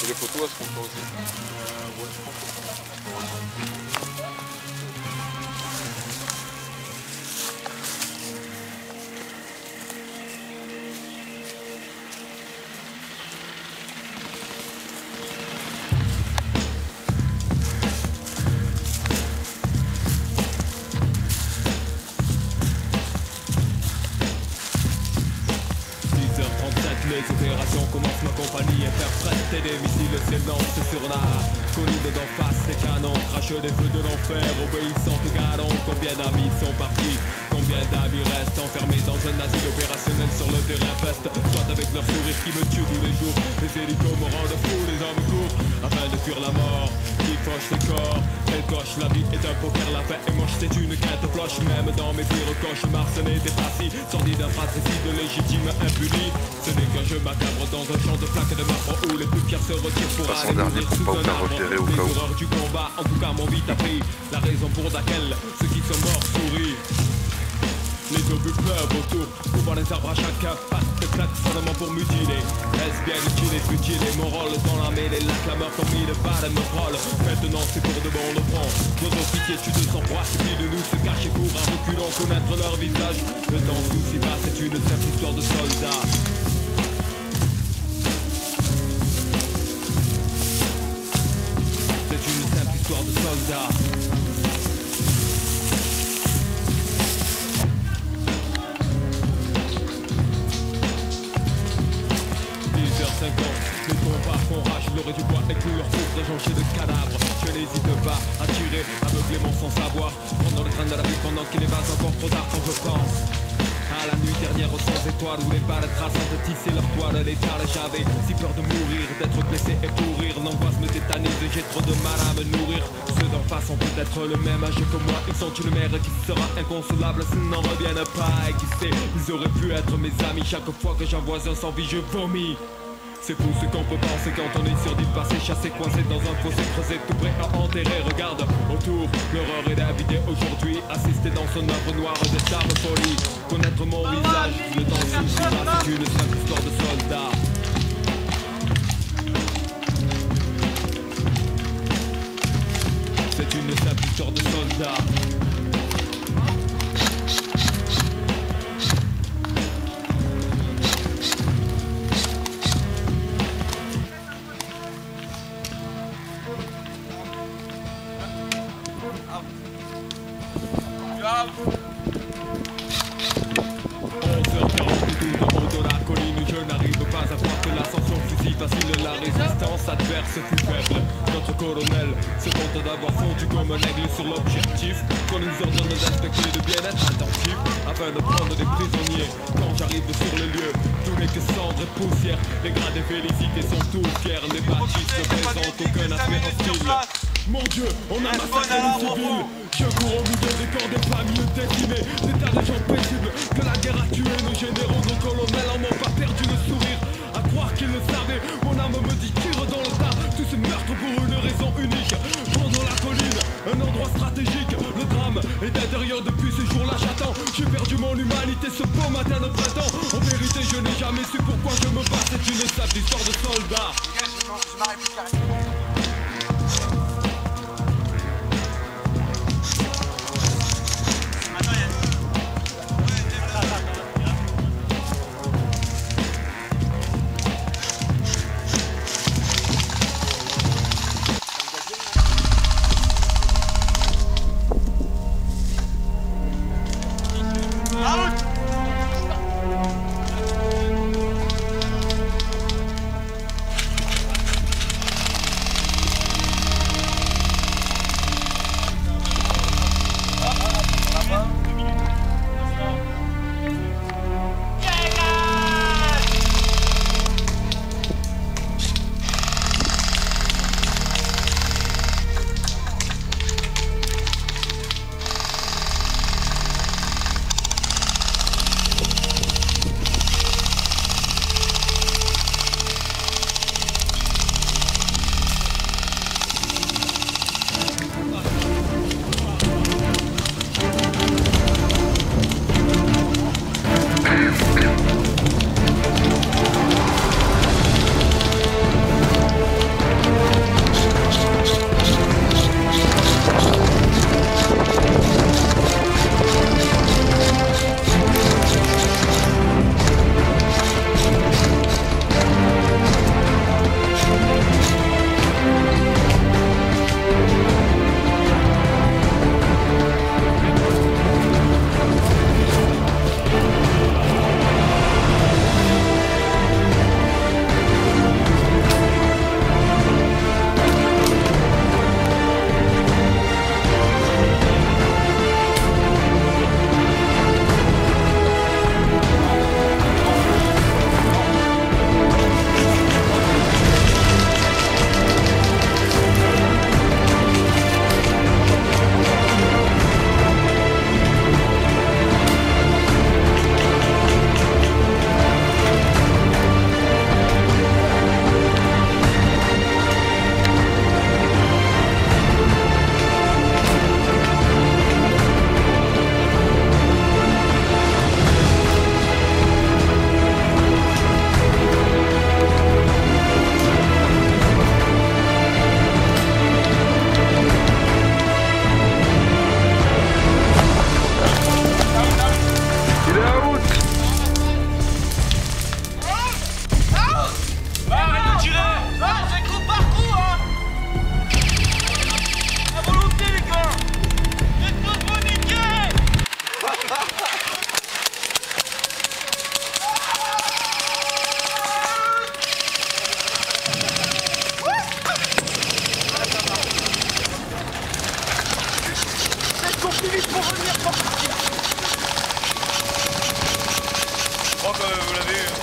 Et les photos, elles seront toi aussi? Ouais, je pense que les opérations commencent, ma compagnie est faire prêter des missiles s'élancent sur la colline d'en face. Les canons crachent des feux de l'enfer, obéissant au g.i.a.n. Combien d'amis sont partis, combien d'amis restent enfermés dans un asile opérationnel sur le terrain peste. Soit avec leur sourire qui me tue tous les jours, les hélicos me rendent fou, les hommes courent afin de fuir la mort qui fauche les corps. Elle coche, la vie est un poker, la paix est moche, c'est une quête cloche. Même dans mes pires cauchemars, ce n'était pas si sordide d'un fratricide légitime impuni. Ce n'est qu'un jeu macabre dans un champ de plaques de marbre où les plus fiers se retirent pour aller mourir sous un arbre. Les horreurs du combat, en tout cas m'ont vite appris la raison pour laquelle ceux qui sont morts sourient. Les obus pleuvent autour, couvrant les arbres à chacun patte de claque seulement pour mutiler. Est-ce bien utile et futile et mon rôle dans la mêlée, la clameur comme mille balles me frôle. Maintenant c'est pour de bon le front, nos officiers tuent de sang-froid, suffit de nous se cacher pour un reculant connaître leur visage. Le temps souci bas, c'est une simple histoire de soldats. C'est une simple histoire de soldats. 10h50, les combats font rage, l'aurait du bois écoule leur four réjonché de cadavres. Je n'hésite pas à tirer aveuglément sans savoir, prendre le train de la vie pendant qu'il est pas encore trop tard quand je pense à la nuit dernière sans étoiles où les balles traçant de tisser leur toile l'étale. J'avais si peur de mourir, d'être blessé et pourrir. L'angoisse me tétanise et j'ai trop de mal à me nourrir. Ceux d'en face ont peut-être le même âge que moi. Ils sont une mère qui sera inconsolable s'ils n'en reviennent pas. Et qui sait, ils auraient pu être mes amis. Chaque fois que j'en vois un sans vie je vomis. C'est fou ce qu'on peut penser quand on est sur d'île passé, chassé, coincé dans un fossé creusé, tout prêt à enterrer. Regarde autour, l'horreur est d'inviter aujourd'hui, assister dans son œuvre noire de charme folie. Connaître mon visage, le temps suffira, c'est une simple histoire de soldat. C'est une simple histoire de soldat. Facile, la résistance adverse fut faible. Notre colonel se contente d'avoir fondu comme un aigle sur l'objectif qu'on nous ordonne d'inspecter, de bien être attentif afin de prendre des prisonniers. Quand j'arrive sur le lieu, tout n'est que cendre et poussière. Les grades et félicités sont tous fiers. Les bâtisses ne présentent aucun aspect hostile. Mon Dieu, on a massacré les civils. Je cours au milieu des corps des familles décimées, des tas de gens paisibles que la guerre a tué. Nos généraux, nos colonels en ont pas perdu le sourire. À croire qu'ils le savaient, mon âme me dit tire dans le tas. Tous ces meurtres pour une raison unique. Pendant la colline, un endroit stratégique. Le drame est intérieur depuis ce jour-là. J'attends, j'ai perdu mon humanité ce beau matin de printemps. En vérité, je n'ai jamais su pourquoi je me bats. C'est une simple histoire de soldat. vous l'avez eu.